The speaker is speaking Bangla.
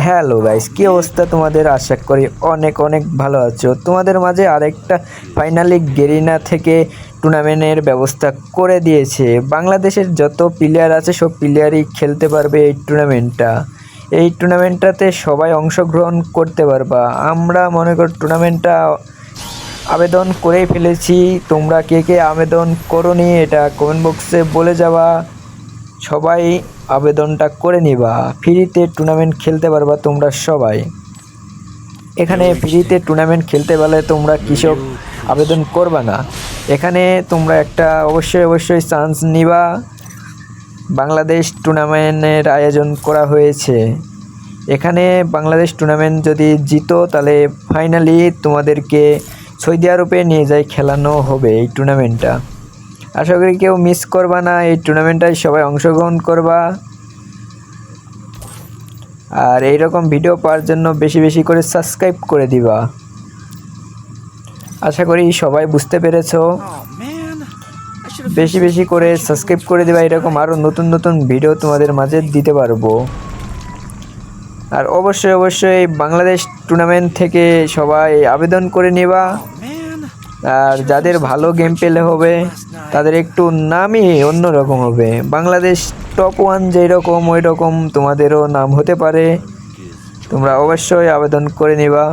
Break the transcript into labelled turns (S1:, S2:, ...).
S1: হ্যালো গাইস, কি অবস্থা তোমাদের? আশা করি অনেক অনেক ভালো আছো। তোমাদের মাঝে আরেকটা ফাইনালি গেরিনা থেকে টুর্নামেন্টের ব্যবস্থা করে দিয়েছে। বাংলাদেশের যত প্লেয়ার আছে সব প্লেয়ারই খেলতে পারবে এই টুর্নামেন্টটা। এই টুর্নামেন্টটাতে সবাই অংশগ্রহণ করতে পারবা। আমরা মনে করি টুর্নামেন্টটা আবেদন করেই ফেলেছি। তোমরা কে কে আবেদন করোনি এটা কমেন্ট বক্সে বলে যাওয়া। সবাই আবেদনটা করে নিবা। ফ্রিতে টুর্নামেন্ট খেলতে পারবা তোমরা সবাই। এখানে ফ্রিতে টুর্নামেন্ট খেলতে পারলে তোমরা কৃষক আবেদন করবা না। এখানে তোমরা একটা অবশ্যই চান্স নিবা। বাংলাদেশ টুর্নামেন্টের আয়োজন করা হয়েছে। এখানে বাংলাদেশ টুর্নামেন্ট যদি জিতো তাহলে ফাইনালি তোমাদেরকে সৌদি আরবে নিয়ে যাই খেলানো হবে এই টুর্নামেন্টটা। আশা করি কেউ মিস করবা না। এই টুর্নামেন্টটায় সবাই অংশগ্রহণ করবা। আর এইরকম ভিডিও পাওয়ার জন্য বেশি বেশি করে সাবস্ক্রাইব করে দিবা। আশা করি সবাই বুঝতে পেরেছো। বেশি বেশি করে সাবস্ক্রাইব করে দিবা। এরকম আরও নতুন নতুন ভিডিও তোমাদের মাঝে দিতে পারবো। আর অবশ্যই বাংলাদেশ টুর্নামেন্ট থেকে সবাই আবেদন করে নিবা। আর যাদের ভালো গেম পেলে হবে তাদের একটু নামই অন্যরকম হবে। বাংলাদেশ টপ 1 যেরকম ওই রকম তোমাদেরও নাম হতে পারে। তোমরা অবশ্যই আবেদন করে নিবা।